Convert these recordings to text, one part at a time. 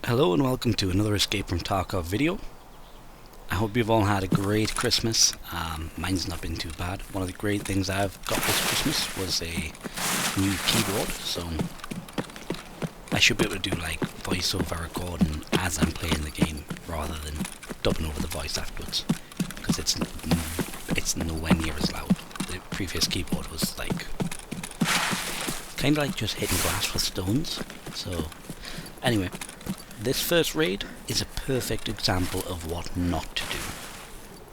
Hello and welcome to another Escape from Tarkov video. I hope you've all had a great Christmas. Mine's not been too bad. One of the great things I've got this Christmas was a new keyboard, so I should be able to do like voiceover recording as I'm playing the game rather than dubbing over the voice afterwards, because it's nowhere near as loud. The previous keyboard was like kind of like just hitting glass with stones. So anyway, this first raid is a perfect example of what not to do.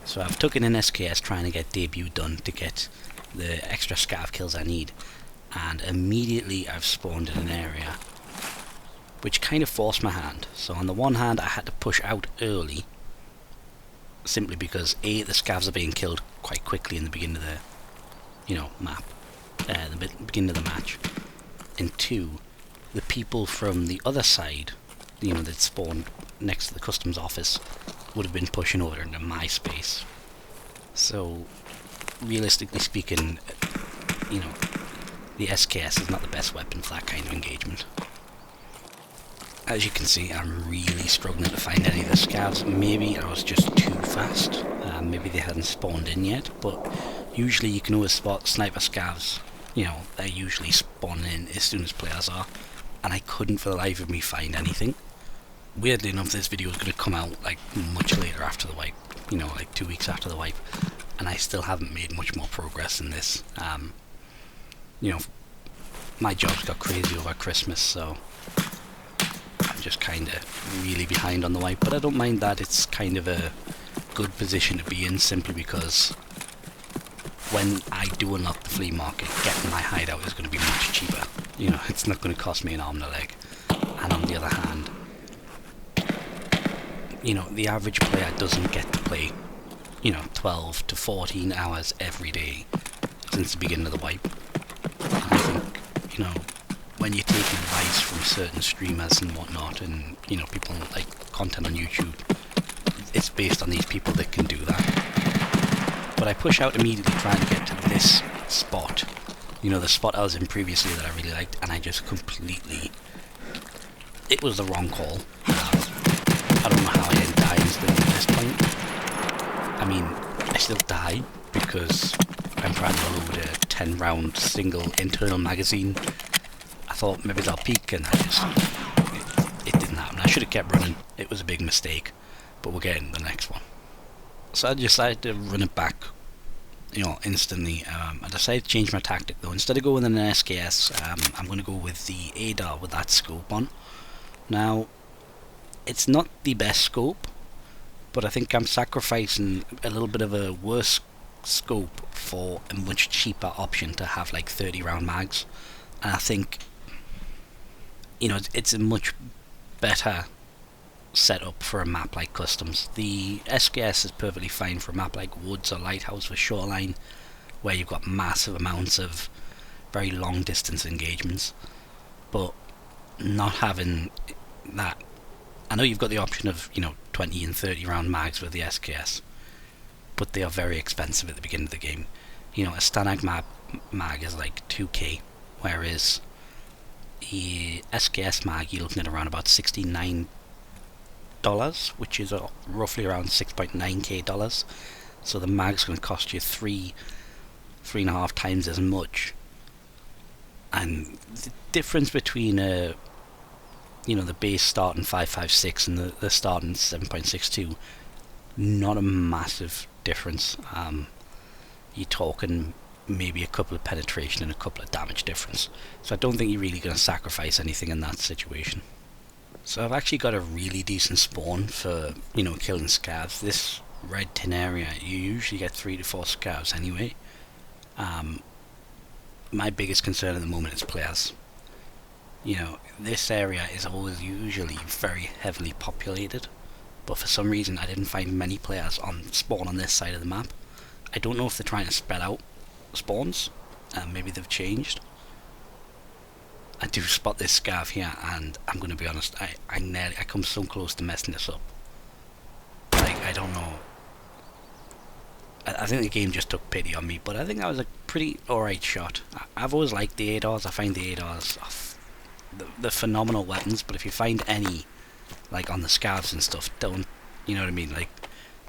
So I've taken an SKS trying to get debut done to get the extra scav kills I need, and immediately I've spawned in an area which kind of forced my hand. So on the one hand I had to push out early, simply because A, the scavs are being killed quite quickly in the beginning of the map, the beginning of the match, and two, the people from the other side, that spawned next to the customs office, would have been pushing over into my space. So realistically speaking, the SKS is not the best weapon for that kind of engagement. As you can see, I'm really struggling to find any of the scavs. Maybe I was just too fast, maybe they hadn't spawned in yet, but usually you can always spot sniper scavs. They're usually spawning in as soon as players are, and I couldn't for the life of me find anything. Weirdly enough, this video is going to come out like much later after the wipe, like 2 weeks after the wipe, and I still haven't made much more progress in this. My job's got crazy over Christmas, so I'm just kind of really behind on the wipe, but I don't mind that. It's kind of a good position to be in, simply because when I do unlock the flea market, getting my hideout is going to be much cheaper. It's not going to cost me an arm and a leg. And on the other hand, the average player doesn't get to play 12 to 14 hours every day since the beginning of the wipe. And I think, when you're taking advice from certain streamers and whatnot, and people like content on YouTube, it's based on these people that can do that. But I push out immediately trying to get to this spot, the spot I was in previously that I really liked, and I just completely, it was the wrong call. I don't know how I didn't die instantly at this point. I mean, I still died because I'm trying to load a 10 round single internal magazine. I thought maybe they'll peek, and it didn't happen. I should have kept running. It was a big mistake, but we'll get into the next one. So I decided to run it back, instantly. I decided to change my tactic though. Instead of going with an SKS, I'm going to go with the ADAR with that scope on. Now, it's not the best scope, but I think I'm sacrificing a little bit of a worse scope for a much cheaper option to have like 30 round mags. And I think, it's a much better setup for a map like Customs. The SKS is perfectly fine for a map like Woods or Lighthouse or Shoreline, where you've got massive amounts of very long distance engagements, but not having that. I know you've got the option of 20 and 30 round mags with the SKS, but they are very expensive at the beginning of the game. A Stanag mag is like 2k, whereas the SKS mag you're looking at around about $69, which is roughly around 6.9k dollars. So the mag's going to cost you three and a half times as much. And the difference between the base starting 5.56 and the starting 7.62, not a massive difference. You're talking maybe a couple of penetration and a couple of damage difference. So I don't think you're really going to sacrifice anything in that situation. So I've actually got a really decent spawn for, killing scavs. This red tin area, you usually get 3 to 4 scavs anyway. My biggest concern at the moment is players. This area is always usually very heavily populated, but for some reason I didn't find many players on spawn on this side of the map. I don't know if they're trying to spread out spawns, maybe they've changed. I do spot this scav here, and I'm going to be honest, I come so close to messing this up. Like, I don't know. I think the game just took pity on me, but I think that was a pretty alright shot. I've always liked the ADARs. I find the ADARs, they're phenomenal weapons, but if you find any like on the scarves and stuff, don't, you know what I mean, like,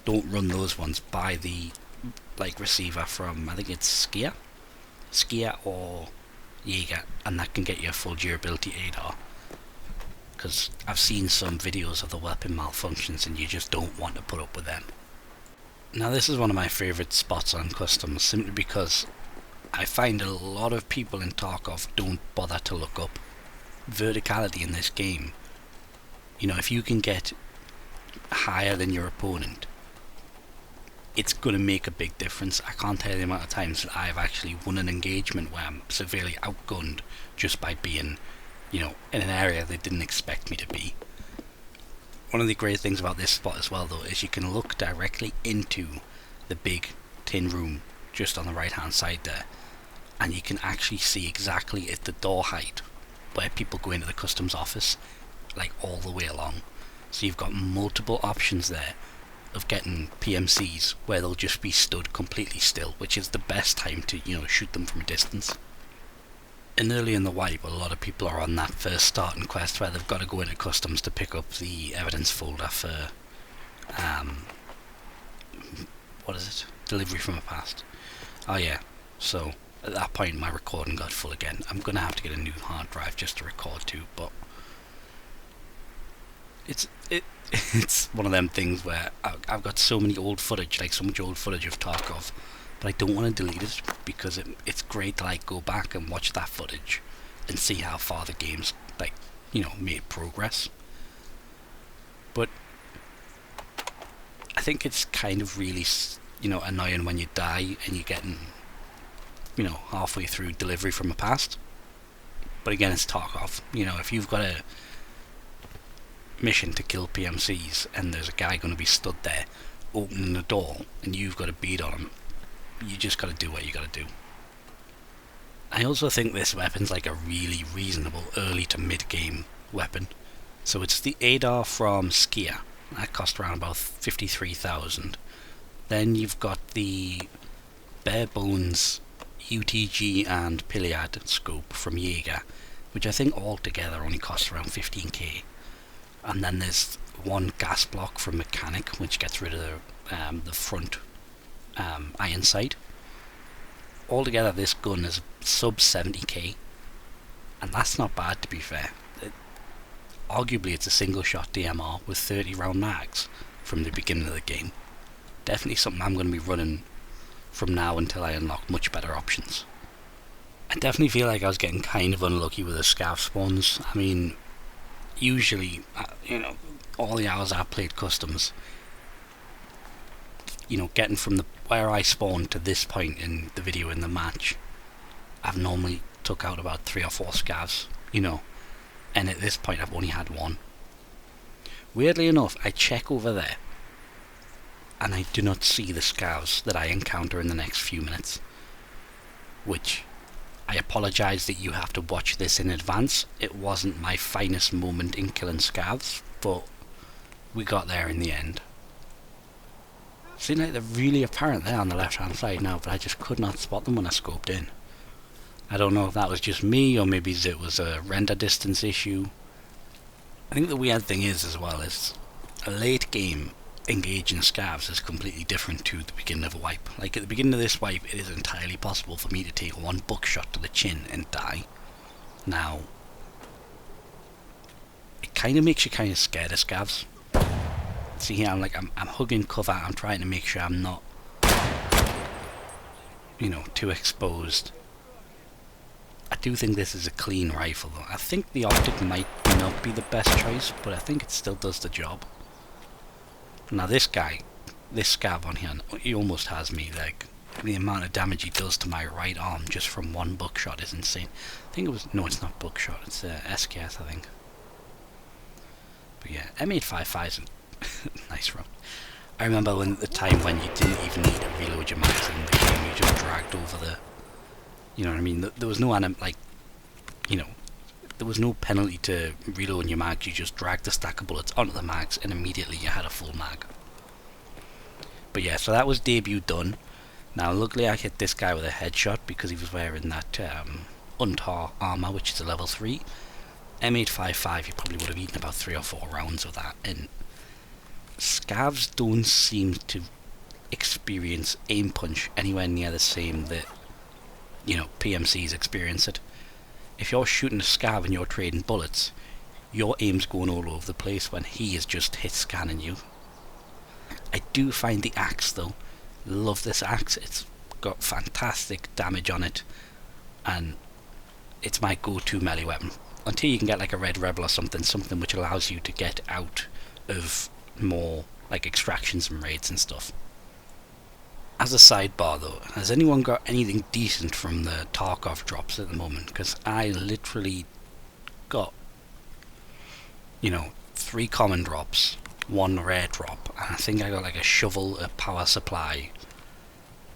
don't run those ones. Buy the, like, receiver from, I think it's Skier or Jaeger, and that can get you a full durability ADAR. Because I've seen some videos of the weapon malfunctions and you just don't want to put up with them. Now this is one of my favourite spots on customs, simply because I find a lot of people in Tarkov don't bother to look up verticality in this game. You know, if you can get higher than your opponent, it's going to make a big difference. I can't tell you the amount of times that I've actually won an engagement where I'm severely outgunned just by being, you know, in an area they didn't expect me to be. One of the great things about this spot as well though is you can look directly into the big tin room just on the right hand side there, and you can actually see exactly at the door height where people go into the customs office, like all the way along. So you've got multiple options there of getting PMCs where they'll just be stood completely still, which is the best time to, you know, shoot them from a distance. And early in the wipe, a lot of people are on that first starting quest where they've got to go into customs to pick up the evidence folder for, what is it? Delivery from a past. Oh yeah, so at that point my recording got full again. I'm going to have to get a new hard drive just to record to, but it's one of them things where I've got so many old footage, like so much old footage of Tarkov, but I don't want to delete it because it's great to like go back and watch that footage and see how far the game's, like, you know, made progress. But I think it's kind of really, you know, annoying when you die and you're getting, you know, halfway through delivery from a past. But again, it's Tarkov. You know, if you've got a mission to kill PMCs and there's a guy going to be stood there opening the door and you've got to beat on him, you just got to do what you got to do. I also think this weapon's like a really reasonable early to mid game weapon. So it's the ADAR from Skier, that cost around about 53,000. Then you've got the bare bones UTG and Piliad scope from Jaeger, which I think altogether only costs around 15k. And then there's one gas block from Mechanic, which gets rid of the front iron sight. Altogether this gun is sub 70k, and that's not bad, to be fair. Arguably it's a single shot DMR with 30 round mags from the beginning of the game. Definitely something I'm going to be running from now until I unlock much better options. I definitely feel like I was getting kind of unlucky with the scav spawns. I mean, usually, you know, all the hours I've played customs, you know, getting from where I spawned to this point in the video in the match, I've normally took out about 3 or 4 scavs, you know, and at this point I've only had one. Weirdly enough, I check over there and I do not see the scavs that I encounter in the next few minutes, which I apologise that you have to watch this in advance. It wasn't my finest moment in killing scavs, but we got there in the end. Seem like they're really apparent there on the left hand side now, but I just could not spot them when I scoped in. I don't know if that was just me, or maybe it was a render distance issue. I think the weird thing is as well is a late game engaging scavs is completely different to the beginning of a wipe. Like at the beginning of this wipe, it is entirely possible for me to take one buckshot to the chin and die. Now, it kind of makes you kind of scared of scavs. See here, I'm hugging cover. I'm trying to make sure I'm not, you know, too exposed. I do think this is a clean rifle though. I think the optic might not be the best choice, but I think it still does the job. Now this guy, this scav on here, he almost has me. Like, the amount of damage he does to my right arm just from one buckshot is insane. I think it was, no, it's not buckshot, it's SKS, I think. But yeah, M855 is a nice run. I remember the time when you didn't even need to reload your mags in the game, you just dragged over the, you know what I mean, there was no there was no penalty to reloading your mags. You just dragged the stack of bullets onto the mags and immediately you had a full mag. But yeah, so that was debut done. Now luckily I hit this guy with a headshot because he was wearing that Untar armor, which is a level 3. M855, you probably would have eaten about 3 or 4 rounds of that, and scavs don't seem to experience aim punch anywhere near the same that, you know, PMCs experience it. If you're shooting a scav and you're trading bullets, your aim's going all over the place when he is just hit scanning you. I do find the axe though, love this axe, it's got fantastic damage on it, and it's my go-to melee weapon. Until you can get like a red rebel or something which allows you to get out of more like extractions and raids and stuff. As a sidebar though, has anyone got anything decent from the Tarkov drops at the moment? Because I literally got, you know, 3 common drops, 1 rare drop, and I think I got like a shovel, a power supply,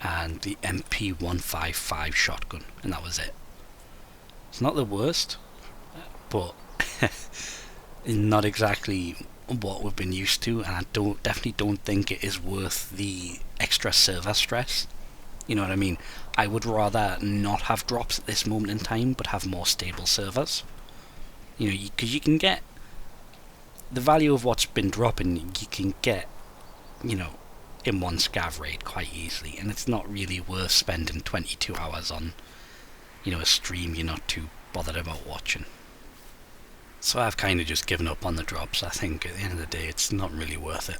and the MP155 shotgun, and that was it. It's not the worst, but not exactly what we've been used to, and I definitely don't think it is worth the extra server stress. You know what I mean? I would rather not have drops at this moment in time, but have more stable servers. You know, because you can get the value of what's been dropping, you can get, you know, in one scav raid quite easily, and it's not really worth spending 22 hours on, you know, a stream you're not too bothered about watching. So I've kind of just given up on the drops. I think at the end of the day it's not really worth it.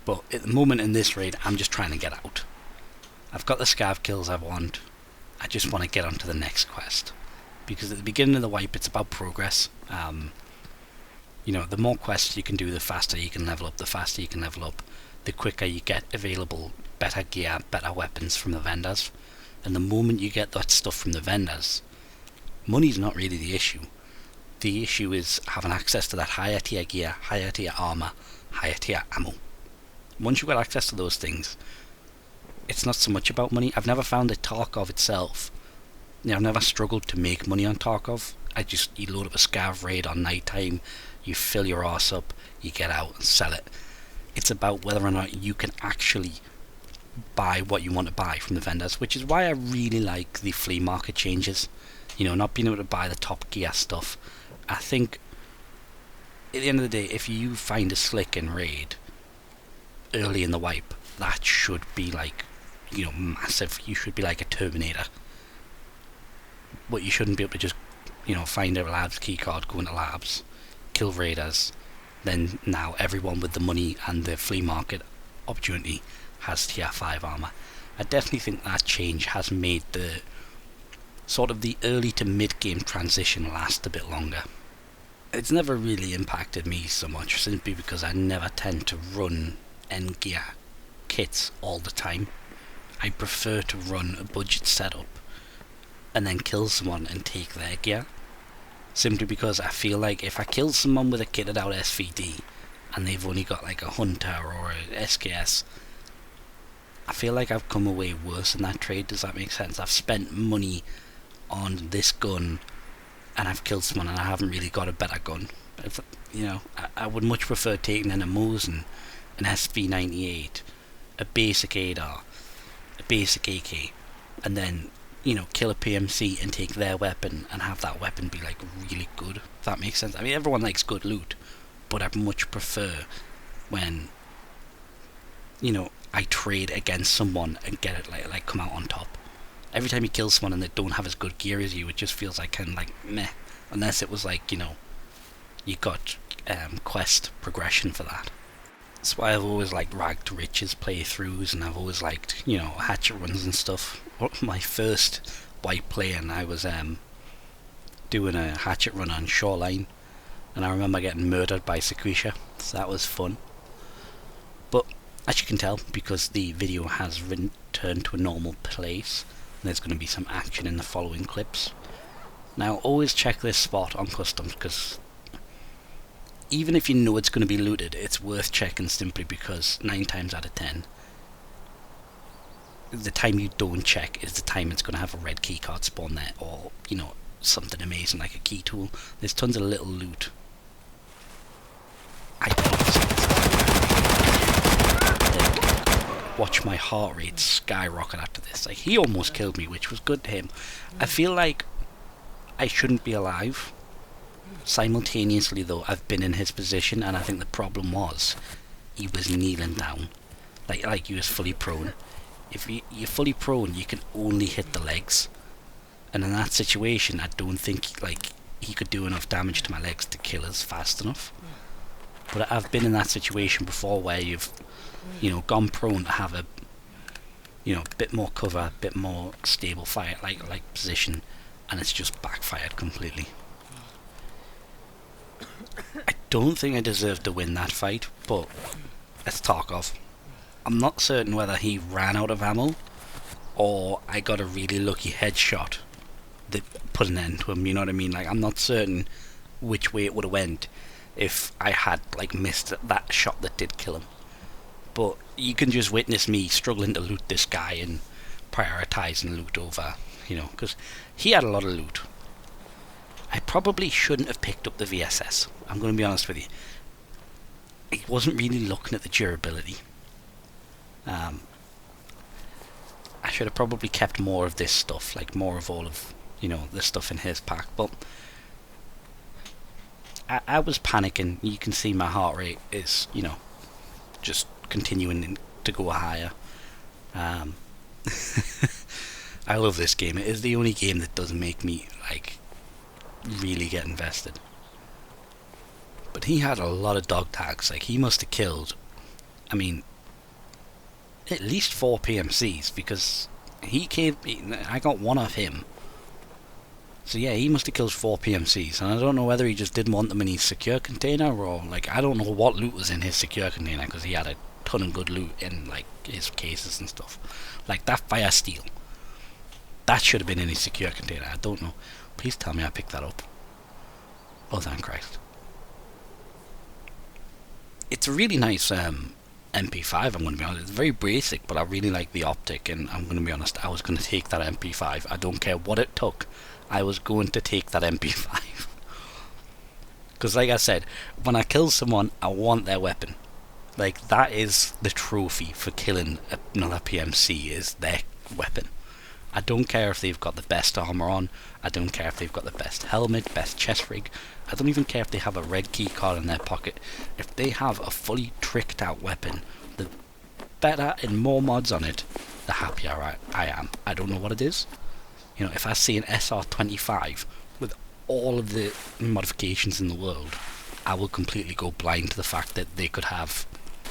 But at the moment in this raid I'm just trying to get out. I've got the scav kills I want. I just want to get on to the next quest. Because at the beginning of the wipe it's about progress. You know, the more quests you can do, the faster you can level up. The faster you can level up, the quicker you get available better gear, better weapons from the vendors. And the moment you get that stuff from the vendors, money's not really the issue. The issue is having access to that higher tier gear, higher tier armor, higher tier ammo. Once you've got access to those things, it's not so much about money. I've never found that Tarkov itself, you know, I've never struggled to make money on Tarkov. You load up a scav raid on night time, you fill your arse up, you get out and sell it. It's about whether or not you can actually buy what you want to buy from the vendors, which is why I really like the flea market changes. You know, not being able to buy the top gear stuff. I think at the end of the day, if you find a slick in raid early in the wipe, that should be like, you know, massive. You should be like a Terminator. But you shouldn't be able to just, you know, find a labs keycard, go into labs, kill raiders, then now everyone with the money and the flea market opportunity has tier 5 armor. I definitely think that change has made the sort of the early to mid game transition last a bit longer. It's never really impacted me so much, simply because I never tend to run end gear kits all the time. I prefer to run a budget setup and then kill someone and take their gear, simply because I feel like if I kill someone with a kitted out SVD and they've only got like a hunter or a SKS, I feel like I've come away worse in that trade. Does that make sense? I've spent money on this gun and I've killed someone and I haven't really got a better gun. If, you know, I would much prefer taking in a Mosin, an SV98, a basic ADAR, a basic AK, and then, you know, kill a PMC and take their weapon and have that weapon be like really good, if that makes sense. I mean, everyone likes good loot, but I'd much prefer when, you know, I trade against someone and get it like come out on top. Every time you kill someone and they don't have as good gear as you, it just feels like kind of like meh. Unless it was like, you know, you got quest progression for that. That's why I've always liked Rag to Riches playthroughs, and I've always liked, you know, hatchet runs and stuff. My first wipe play, and I was doing a hatchet run on Shoreline, and I remember getting murdered by Sequisha, so that was fun. But as you can tell, because the video has returned to a normal place, there's going to be some action in the following clips. Now always check this spot on customs, because even if you know it's going to be looted, it's worth checking, simply because 9 times out of 10 the time you don't check is the time it's going to have a red keycard spawn there, or, you know, something amazing like a key tool. There's tons of little loot. Watch my heart rate skyrocket after this. Like, he almost killed me, which was good to him. I feel like I shouldn't be alive, Simultaneously, though, I've been in his position, and I think the problem was he was kneeling down, like he was fully prone. If you're fully prone, you can only hit the legs, and in that situation, I don't think like he could do enough damage to my legs to kill us fast enough. But I've been in that situation before where you've, gone prone to have a, bit more cover, a bit more stable fire, like position, and it's just backfired completely. I don't think I deserved to win that fight, but it's Tarkov. I'm not certain whether he ran out of ammo or I got a really lucky headshot that put an end to him, you know what I mean? Like, I'm not certain which way it would have went if I had, like, missed that shot that did kill him. But you can just witness me struggling to loot this guy and prioritising loot over, because he had a lot of loot. I probably shouldn't have picked up the VSS. I'm going to be honest with you. I wasn't really looking at the durability. I should have probably kept more of this stuff, like more of all of, the stuff in his pack. But I was panicking. You can see my heart rate is, just continuing to go higher. I love this game. It is the only game that doesn't make me, like, really get invested. But he had a lot of dog tags. Like, he must have killed, I mean, at least 4 PMCs, because I got one off him. So yeah, he must have killed 4 PMCs, and I don't know whether he just didn't want them in his secure container, or, like, I don't know what loot was in his secure container, because he had a ton of good loot in, like, his cases and stuff. Like, that fire steel, that should have been in his secure container. I don't know. Please tell me I picked that up. Oh, thank Christ. It's a really nice MP5, I'm going to be honest. It's very basic, but I really like the optic, and I'm going to be honest, I was going to take that MP5. I don't care what it took. I was going to take that MP5. Because like I said, when I kill someone, I want their weapon. Like, that is the trophy for killing another PMC, is their weapon. I don't care if they've got the best armor on. I don't care if they've got the best helmet, best chest rig. I don't even care if they have a red key card in their pocket. If they have a fully tricked out weapon, the better and more mods on it, the happier I am. I don't know what it is. If I see an SR25 with all of the modifications in the world, I will completely go blind to the fact that they could have,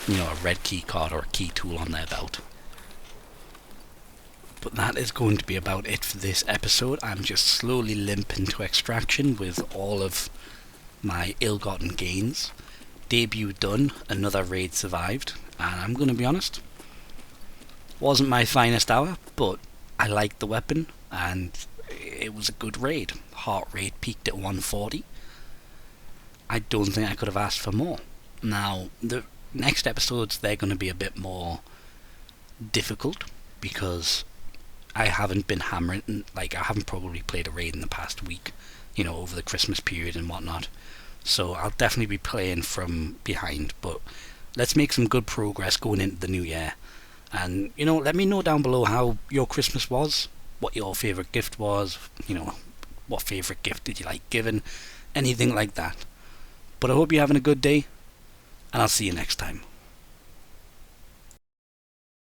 a red key card or a key tool on their belt. But that is going to be about it for this episode. I'm just slowly limping to extraction with all of my ill-gotten gains. Debut done, another raid survived, and I'm going to be honest, wasn't my finest hour, but I liked the weapon, and it was a good raid. Heart rate peaked at 140. I don't think I could have asked for more. Now, the next episodes, they're going to be a bit more difficult, because I haven't been hammering, like, I haven't probably played a raid in the past week, over the Christmas period and whatnot. So I'll definitely be playing from behind, but let's make some good progress going into the new year. And, let me know down below how your Christmas was, what your favourite gift was, what favourite gift did you like giving, anything like that. But I hope you're having a good day, and I'll see you next time.